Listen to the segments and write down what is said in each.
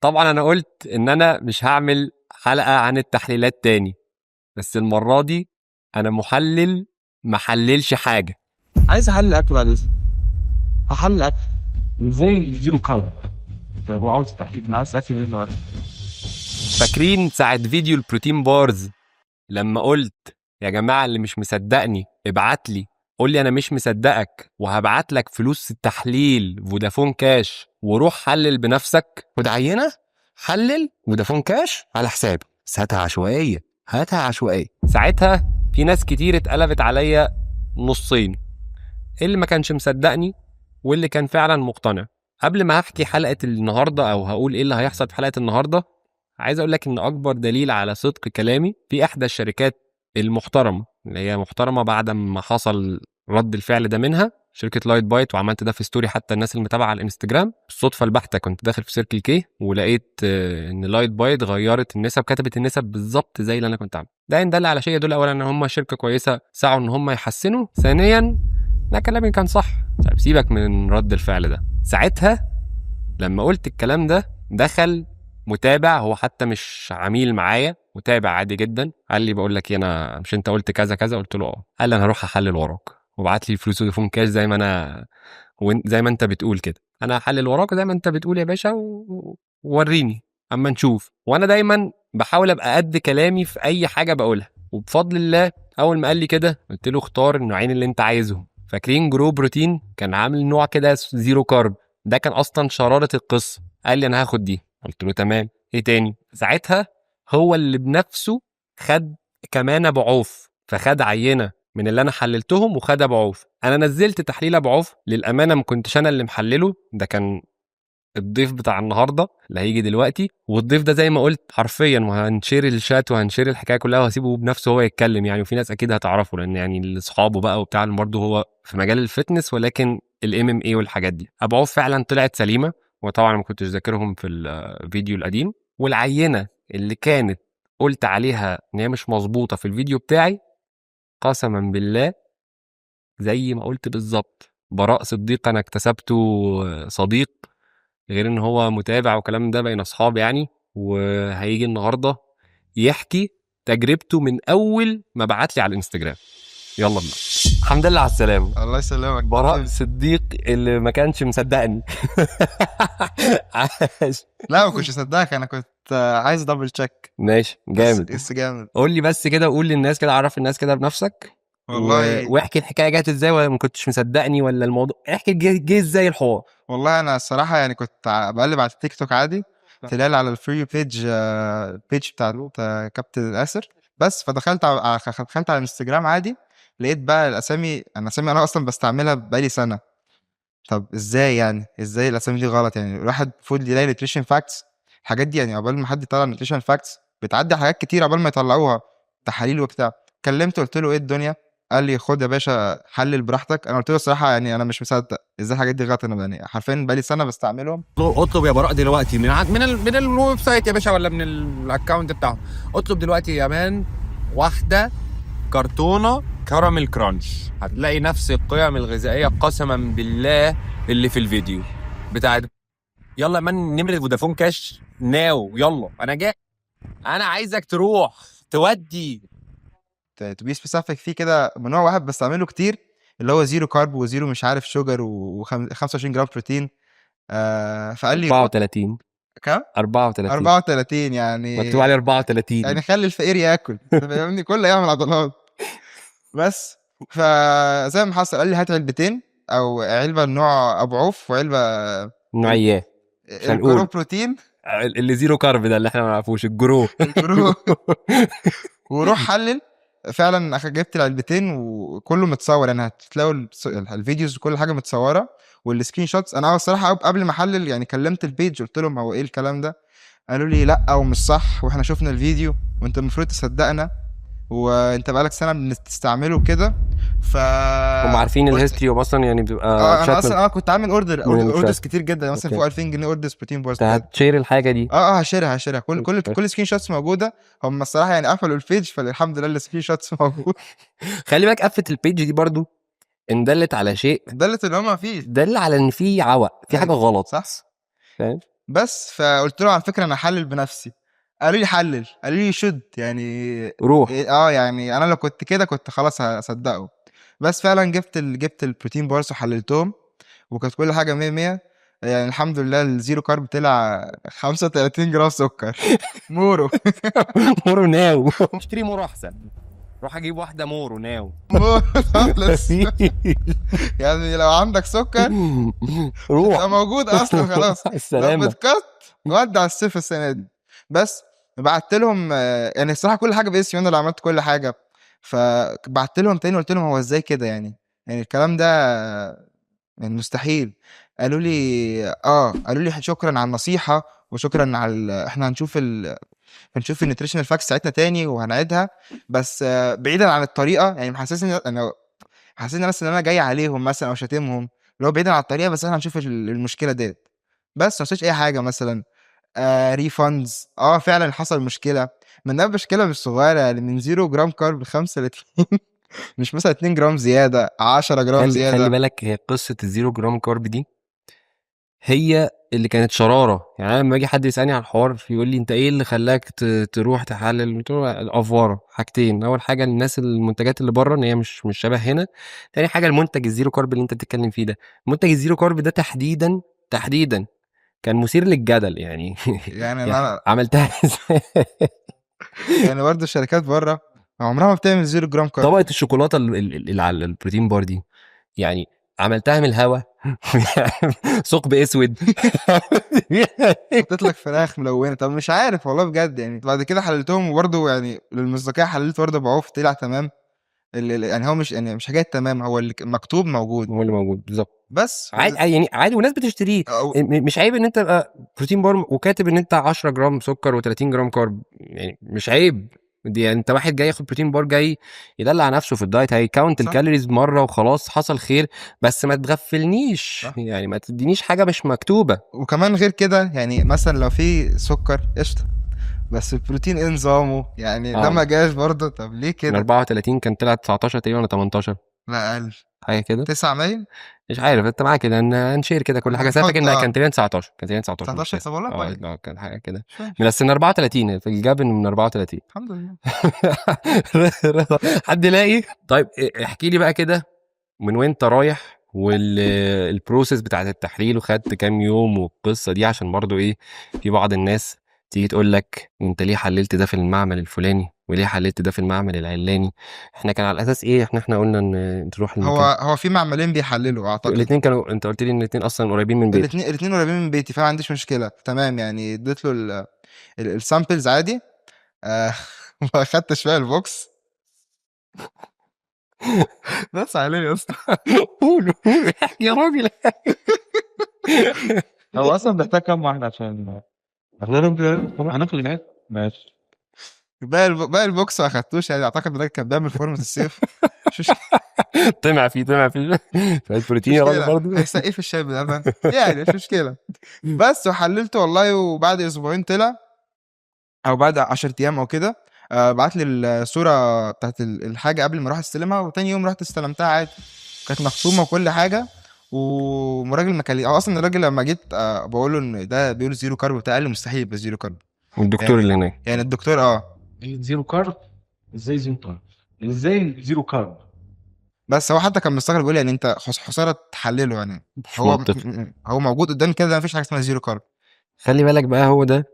طبعا انا قلت ان انا مش هعمل حلقة عن التحليلات تاني، بس المرة دي انا محلل محللش حاجة. عايز احلل اكل بعد اذنك. هحلل اكل ازاي زيرو كارب. طب وعاوز تحليل، انا عايز اكل النهارده. فاكرين ساعة فيديو البروتين بارز لما قلت يا جماعة اللي مش مصدقني ابعت لي، قول لي انا مش مصدقك وهبعت لك فلوس التحليل فودافون كاش وروح حلل بنفسك. خد عينة حلل فودافون كاش على حسابي، بس هاتها عشوائية، هاتها عشوائية. ساعتها في ناس كتير اتقلبت عليا نصين، اللي ما كانش مصدقني واللي كان فعلا مقتنع. قبل ما احكي حلقة النهاردة او هقول ايه اللي هيحصل في حلقة النهاردة، عايز اقول لك ان اكبر دليل على صدق كلامي في احدى الشركات المحترمه، اللي هي محترمه بعد ما حصل رد الفعل ده منها، شركه لايت بايت. وعملت ده في ستوري حتى الناس اللي متابعه على الانستجرام. بالصدفه البحته كنت داخل في سيركل كي ولقيت ان لايت بايت غيرت النسب، كتبت النسب بالظبط زي اللي انا كنت عامله. ده ان دل على شيء يدل اولا ان هم شركه كويسه سعوا ان هم يحسنوا، ثانيا لا كلامي كان صح. طيب سيبك من رد الفعل ده. ساعتها لما قلت الكلام ده دخل متابع، هو حتى مش عميل معايا، متابع عادي جدا، قال لي بقول لك انا مش انت قلت كذا كذا؟ قلت له اه. قال لي انا هروح احلل وراك وبعت لي فلوس فودافون كاش زي ما انا زي ما انت بتقول كده. انا هحلل وراك زي ما انت بتقول يا باشا ووريني اما نشوف. وانا دايما بحاول ابقى قد كلامي في اي حاجه بقولها، وبفضل الله اول ما قال لي كده قلت له اختار النوعين اللي انت عايزهم. فاكرين جرو بروتين كان عامل نوع كده زيرو كارب، ده كان اصلا شرارة القصة. قال لي انا هاخد دي، قلت له تمام. ايه تاني؟ ساعتها هو اللي بنفسه خد كمان ابو عوف، فخد عينة من اللي انا حللتهم وخد ابو عوف. انا نزلت تحليل ابو عوف للامانة، ما كنتش انا اللي محلله، ده كان الضيف بتاع النهارده اللي هيجي دلوقتي. والضيف ده زي ما قلت حرفيا، وهنشير الشات وهنشير الحكايه كلها وهسيبه بنفسه هو يتكلم يعني. وفي ناس اكيد هتعرفه لان يعني اصحابه بقى وبتاع، برضه هو في مجال الفتنس ولكن الام ام اي والحاجات دي. ابو عوف فعلا طلعت سليمه، وطبعا ما كنتش ذاكرهم في الفيديو القديم. والعينه اللي كانت قلت عليها ان هي مش مظبوطه في الفيديو بتاعي، قسما بالله زي ما قلت بالظبط. براء صديق انا اكتسبته صديق، غير ان هو متابع وكلام ده بين اصحاب يعني. وهيجي النهارده يحكي تجربته من اول ما بعت لي على الانستجرام. يلا بينا. الحمد لله على السلامه. الله يسلمك. براء صديق اللي ما كانش مصدقني. عاش. لا ما كنتش اصدقك، انا كنت عايز دبل تشيك. ماشي جامد. بس جامد قول لي بس كده، قول للناس كده، عرف الناس كده بنفسك والله. واحكي الحكايه جت ازاي، ولا ما كنتش مصدقني، ولا الموضوع احكي جه ازاي الحوار. والله انا الصراحه يعني كنت بقلب على التيك توك عادي، طلع لي على الفري بيج بتاعت كابتن الاسر. بس فدخلت دخلت على الانستجرام عادي، لقيت بقى الاسامي انا اصلا بستعملها بقالي سنه. طب ازاي يعني؟ ازاي الاسامي دي غلط؟ يعني الواحد المفروض يلاقي نيوتريشن فاكتس الحاجات دي، يعني عقبال ما حد يطلع نيوتريشن فاكتس بتعدي حاجات كتير عقبال ما يطلعوها تحاليل وبتاع. كلمته قلت له ايه الدنيا، قال لي خد يا باشا حلل براحتك. انا قلت له الصراحه يعني انا مش مصدق ازاي الحاجات دي غلط، انا يعني حرفيا بقالي سنه بستعملهم. اطلب يا براء دلوقتي من الويب سايت يا باشا، ولا من الاكونت بتاعهم. اطلب دلوقتي يا مان واحده كرتونه كراميل كرانش، هتلاقي نفس القيم الغذائيه قسما بالله اللي في الفيديو بتاعت. يلا يا مان نمره فودافون كاش ناو، يلا انا جاي. انا عايزك تروح تودي تو بي سبيسيفيك فيه كده من نوع واحد بستعمله كتير، اللي هو زيرو كارب وزيرو مش عارف شوجر و25 جرام بروتين. فقال لي 34 كام؟ 34 34 يعني مكتوب عليه 34 يعني خلي الفقير ياكل فاهمني، كله يعمل عضلات. بس فزي ما حصل قال لي هات علبتين، او علبه نوع ابو عوف وعلبه نوعيه مش الجرو هنقول بروتين. اللي زيرو كارب ده اللي احنا ما نعرفوش، الجرو. الجرو وروح حلل. فعلا جبت العلبتين وكله متصور، يعني هتلاقوا الفيديوز وكل حاجه متصوره والسكرين شوتس. انا الصراحه قبل ما احلل يعني كلمت البيج قلت لهم هو ايه الكلام ده، قالوا لي لا ومش صح واحنا شفنا الفيديو وانت المفروض تصدقنا وانت بقالك سنه بتستعمله كده. ف هم عارفين الهيستوري اصلا يعني بيبقى انا اصلا كنت عامل من اوردرز الشات. كتير جدا، مثلا فوق 2000 جنيه اوردرز بروتين بارز. هتشير الحاجه دي. هشيرها كل سكرين شوتس موجوده. هم الصراحه يعني قفلوا البيج، فالحمد لله السكرين شوتس موجود. خلي بالك قفه البيج دي برضو ان دلت على شيء، دلت ان هم فيه دل على ان في عوق، في حاجه غلط. صح. فاهم؟ بس فقلت له على فكره انا هحلل بنفسي. قالوا لي حلل، قالوا لي شد يعني روح. يعني انا لو كنت كده كنت خلاص هصدقه. بس فعلا جبت البروتين بارز وحللتهم، وكانت كل حاجه 100 100. يعني الحمد لله الزيرو كارب طلع 35 جرام سكر مورو. مورو ناو. اشتري مورو احسن، روح اجيب واحده مورو ناو. مورو خالص. يعني لو عندك سكر روح. ده موجود اصلا خلاص. لو السلامه. بتكت ودع الصيف السنه دي. بس بعت لهم يعني الصراحه كل حاجه باسمي، انا اللي عملت كل حاجه. فبعت لهم تاني قلت لهم هو ازاي كده يعني الكلام ده يعني مستحيل. قالوا لي شكرا على النصيحه، وشكرا على احنا هنشوف النيوتريشنال فاكس بتاعتنا تاني وهنعيدها. بس بعيدا عن الطريقه، يعني محسسني انا حسيت مثلا ان انا جاي عليهم مثلا او شاتمهم، اللي هو بعيدا عن الطريقه، بس احنا هنشوف المشكله ديت. بس ما حصلش اي حاجه مثلا. ريفاندز فعلا حصل مشكله، من ده مشكله مش صغيره، يعني من 0 جرام كارب ل 35. مش مثلا 2 جرام زياده، 10 جرام خلي زياده. بالك، هي قصه الزيرو جرام كارب دي هي اللي كانت شراره. يعني انا لما اجي حد يسالني على الحوار يقول لي انت ايه اللي خلاك تروح تحلل، قلت له الافواره حاجتين. اول حاجه الناس المنتجات اللي بره ان هي مش شبه هنا. تاني حاجه المنتج الزيرو كارب اللي انت بتتكلم فيه ده، المنتج الزيرو كارب ده تحديدا كان مثير للجدل يعني. يعني يعني انا عملتها ازاي؟ يعني برضه الشركات بره عمرها ما بتعمل 0 جرام كارب. طبقه الشوكولاته اللي على البروتين بار دي، يعني عملتها من الهوا. ثقب اسود. حطيت لك فراخ ملونه، طب مش عارف والله بجد. يعني بعد كده حللتهم وبرضه يعني للمصداقيه حللت برضه بعوف طلع تمام. يعني هو مش حاجات تمام، هو اللي مكتوب موجود. هو اللي موجود بالظبط. بس عادي يعني، عادي والناس بتشتريه. مش عيب ان انت تبقى بروتين بار وكاتب ان انت 10 جرام سكر و30 جرام كارب، يعني مش عيب. دي يعني انت واحد جاي ياخد بروتين بار، جاي يدلع نفسه في الدايت، هيكاونت صح. الكالوريز مره وخلاص، حصل خير. بس ما تغفلنيش، صح. يعني ما تدينيش حاجه مش مكتوبه. وكمان غير كده، يعني مثلا لو في سكر قشطه، بس البروتين ايه نظامه؟ يعني ده اه، ما جاش برضه، طب ليه من كده؟ 34 كان طلع 19 تقريبا ولا 18، لا اقل. حاجه كده. 9 باين. مش عارف، انت معاك كده هنشير كده كل حاجه، بس انا فاكر هنحط انها كان تقريبا 19، كان تقريبا 19 مش 19. 9. طب والله اه كويس. لا، كان حاجه كده. مش وحش. من السن 34 في الجابن من 34. الحمد لله. حد يلاقي. طيب احكي لي بقى كده، من وانت رايح والبروسيس بتاعت التحليل، وخدت كام يوم والقصه دي، عشان برضو ايه، في بعض الناس تيجي تقول لك انت ليه حللت ده في المعمل الفلاني وليه حللت ده في المعمل العلاني. احنا كان على الاساس ايه، احنا قلنا ان تروح المكان. هو في معملين بيحللوا اعتقد. الاثنين كانوا، انت قلت لي ان الاثنين اصلا قريبين من بيتك. الاثنين قريبين من بيتي، فما عنديش مشكله تمام. يعني اديت له السامبلز عادي. آه، واخدت شويه البوكس. بس عليه يا اسطى. قول احكي يا راجل. هو اصلا محتاج كام واحده عشان هناخد العيد؟ ماشي. باقي البوكس ما اخدتوش، يعني اعتقد الراجل كان بيعمل فورمه السيف. مش طمع فيه شويه بروتين يا راجل مشكله، برضه. هيسقيه في الشاي بلبن يعني مش مشكله. بس وحللته والله، وبعد اسبوعين طلع، او بعد 10 ايام او كده. بعت لي الصوره بتاعت الحاجه قبل ما اروح استلمها، وتاني يوم رحت استلمتها عادي، كانت مختومه وكل حاجه. والراجل ما كان هو اصلا الراجل لما جيت بقول له ان ده بيقول زيرو كارب بتاع، قال لي مستحيل يبقى زيرو كارب. والدكتور اللي هناك يعني الدكتور زيرو كارب؟ ازاي زيرو كارب؟ ازاي زيرو كارب؟ بس هو حتى كان مستغرب، بيقول يعني انت خساره تحلله يعني. مش هو منطقي. هو موجود قدامي كده، مفيش حاجه اسمها زيرو كارب. خلي بالك بقى، هو ده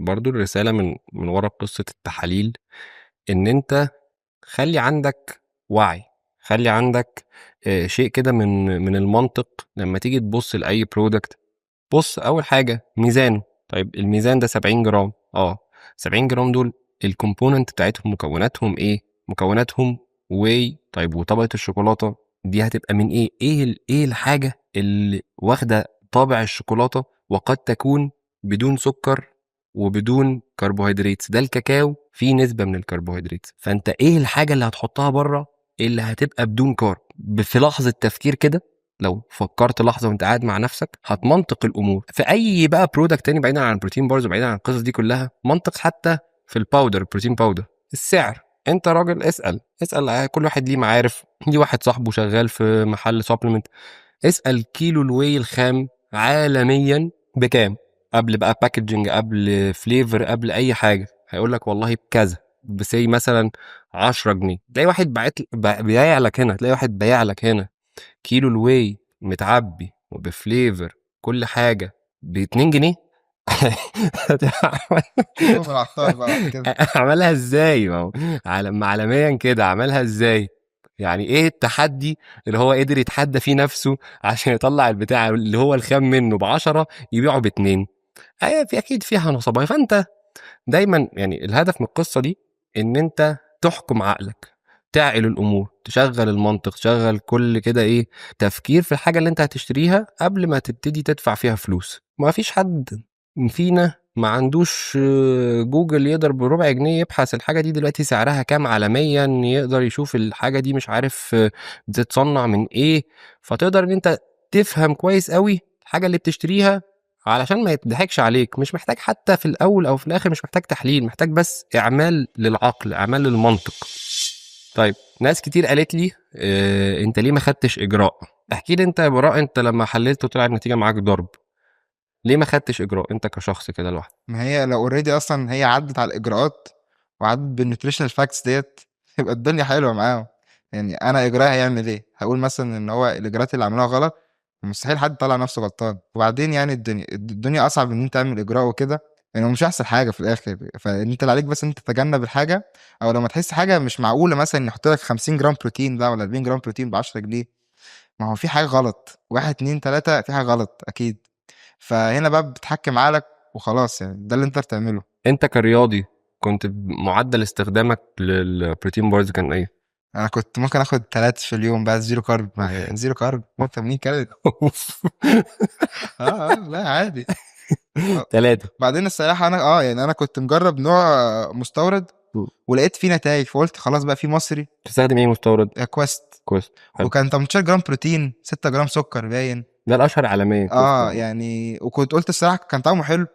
برضه الرساله من ورا قصه التحاليل، ان انت خلي عندك وعي، خلي عندك شيء كده من المنطق لما تيجي تبص لاي برودكت. بص اول حاجه ميزانه. طيب الميزان ده 70 جرام، 70 جرام دول الكومبوننت بتاعتهم، مكوناتهم ايه؟ مكوناتهم واي. طيب وطبقه الشوكولاته دي هتبقى من ايه؟ ايه الحاجه اللي واخده طابع الشوكولاته وقد تكون بدون سكر وبدون كربوهيدرات؟ ده الكاكاو فيه نسبه من الكربوهيدرات. فانت ايه الحاجه اللي هتحطها بره اللي هتبقى بدون كارب؟ في لحظه تفكير كده، لو فكرت لحظه وانت قاعد مع نفسك، هتمنطق الامور في اي بقى برودكت تاني، بعيدا عن البروتين بارز وبعيدا عن القصص دي كلها. منطق حتى في الباودر، البروتين باودر، السعر. انت راجل اسال كل واحد ليه معارف، ليه واحد صاحبه شغال في محل سبلمنت، اسال كيلو الواي الخام عالميا بكام؟ قبل بقى باكجنج، قبل فليفر، قبل اي حاجه هيقول لك والله بكذا، بسي مثلا 10 جنيه. تلاقي واحد بايع لك هنا، تلاقي واحد بايع لك هنا كيلو الواي متعبي وبفليفر كل حاجه ب2 جنيه. شوف العطار بقى بعد كده. عملها ازاي؟ ما هو عالميا كده عملها ازاي؟ يعني ايه التحدي اللي هو قدر يتحدى فيه نفسه عشان يطلع البتاع اللي هو الخام منه ب10 يبيعه ب2؟ في اكيد فيها نصبايا. فانت دايما يعني الهدف من القصه دي ان انت تحكم عقلك، تعقل الامور، تشغل المنطق، تشغل كل كده ايه تفكير في الحاجه اللي انت هتشتريها قبل ما تبتدي تدفع فيها فلوس. ما فيش حد فينا ما عندوش جوجل يقدر ب4 جنيه يبحث الحاجه دي دلوقتي سعرها كام عالميا، يقدر يشوف الحاجه دي مش عارف بتتصنع من ايه، فتقدر ان انت تفهم كويس قوي الحاجه اللي بتشتريها علشان ما يتضحكش عليك. مش محتاج حتى في الاول او في الاخر، مش محتاج تحليل، محتاج بس اعمال للعقل، اعمال للمنطق. طيب ناس كتير قالت لي انت ليه ما خدتش اجراء؟ احكي لي انت يا براء، انت لما حللت وطلع النتيجه معاك ضرب، ليه ما خدتش اجراء انت كشخص كده لوحدك؟ ما هي لو اوريدي اصلا هي عدت على الاجراءات وعدت بالنيوتريشنال فاكتس ديت، يبقى الدنيا حلوه معاهم. يعني انا اجراء هيعمل ايه؟ هقول مثلا ان هو الاجراءات اللي عملوها غلط؟ مستحيل حد يطلع نفسه غلطان. وبعدين يعني الدنيا اصعب ان انت تعمل اجراء وكده، يعني هو مش احسن حاجه في الاخر. فانت اللي عليك بس انت تتجنب الحاجه، او لما تحس حاجه مش معقوله مثلا يحط لك 50 جرام بروتين ده ولا 40 جرام بروتين ب 10 جنيه، ما هو في حاجه غلط، واحد اتنين تلاته في حاجه غلط اكيد. فهنا بقى بتحكم عقلك وخلاص، يعني ده اللي انت بتعمله. انت كرياضي كنت معدل استخدامك للبروتين بارز كان ايه؟ انا كنت ممكن اخد 3 في اليوم بقى زيرو كارب، مع زيرو كارب 80 كالوري. لا عادي. 3. بعدين الصراحه انا يعني انا كنت مجرب نوع مستورد ولقيت فيه نتائج، فقلت خلاص بقى في مصري. تستخدم ايه مستورد؟ كويست. كويس، حلو. وكان 18 جرام بروتين 6 جرام سكر باين. ده الاشهر عالميا كويس. يعني وكنت قلت الصراحه كان طعمه حلو،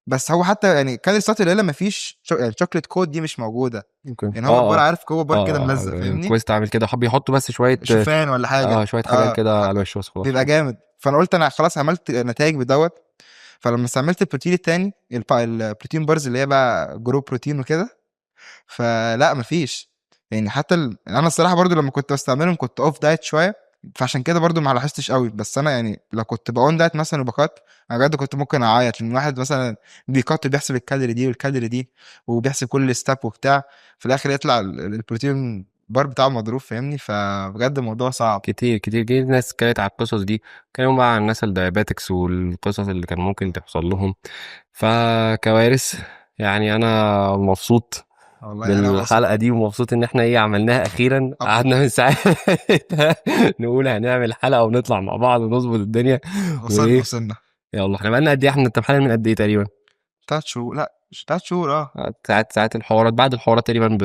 بس هو حتى يعني كان الساعات القليله مفيش يعني شوكليت كود دي مش موجوده. اوكي. يعني هو عباره، عارف هو بار كده ملزق، فاهمني؟ كويس تعمل كده، حب يحطوا بس شويه شوفان ولا حاجه. شويه حاجات كده على الوش بس خلاص. بيبقى جامد. فانا قلت انا خلاص عملت نتائج بدوت. فلما استعملت البروتين التاني البروتين بارز اللي هي بقى جرو بروتين وكده، فلا مفيش. يعني حتى انا الصراحه برضو لما كنت بستعملهم كنت اوف دايت شويه، فعشان كده برضو ما لاحظتش قوي. بس انا يعني لو كنت بقون دايت مثلا وبكات، انا بجد كنت ممكن اعيط، لان واحد مثلا بيكات بيحسب الكالوري دي والكالوري دي وبيحسب كل ستاب وبتاع، في الاخر يطلع البروتين بار بتاعه مضروب، فاهمني؟ فبجد الموضوع صعب. كتير ناس كانت على القصص دي، كانوا بقى عن الناس الدايابيتكس والقصص اللي كان ممكن تحصل لهم، فكوارث. يعني انا مبسوط والله انا بالحلقه دي، ومبسوط ان احنا عملناها اخيرا. قعدنا من ساعات نقول هنعمل حلقه ونطلع مع بعض ونظبط الدنيا. وصلنا. يلا احنا بقالنا قد ايه؟ احنا محلل من قد ايه تقريبا؟ 3 شهور. لا مش 3 شهور. ساعات الحوارات، بعد الحوارات تقريبا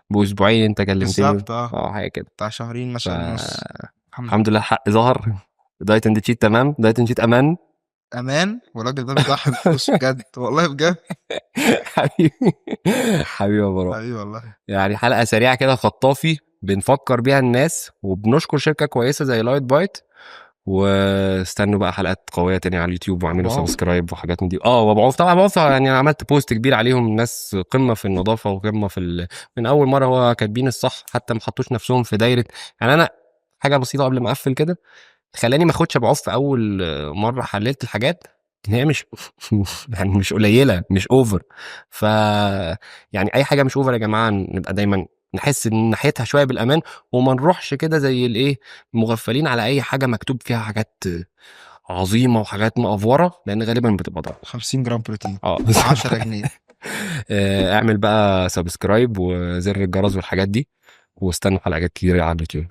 باسبوعين انت كلمتني. بالظبط. حاجه كده بتاع شهرين مثلا ونص. الحمد لله الحق ظهر. دايت اند تشيت تمام، دايت اند تشيت امان. والراجل ده بيضحي بفلوس بجد، والله بجد. حبيبي حبيبي يا براء. حبيبي والله. يعني حلقه سريعه كده خطافي بنفكر بيها الناس، وبنشكر شركه كويسه زي لايت بايت. واستنوا بقى حلقات قويه تانية على اليوتيوب، واعملوا سبسكرايب وحاجات من دي. وبعوف طبعا، بعوف يعني انا عملت بوست كبير عليهم، الناس قمه في النظافه وقمه في من اول مره هو كاتبين الصح، حتى ما حطوش نفسهم في دايره. يعني انا حاجه بسيطه قبل ما اقفل كده خلاني ما اخدش بعوف في اول مره حللت الحاجات ان هي مش يعني مش قليله، مش اوفر. ف يعني اي حاجه مش اوفر يا جماعه نبقى دايما نحس ان ناحيتها شويه بالامان، وما نروحش كده زي الايه مغفلين على اي حاجه مكتوب فيها حاجات عظيمه وحاجات مأفوره، لان غالبا بتبقى ضرر. 50 جرام بروتين 10 10 جنيه. اعمل بقى سبسكرايب وزر الجرس والحاجات دي، واستنوا حلقات كتير على اليوتيوب.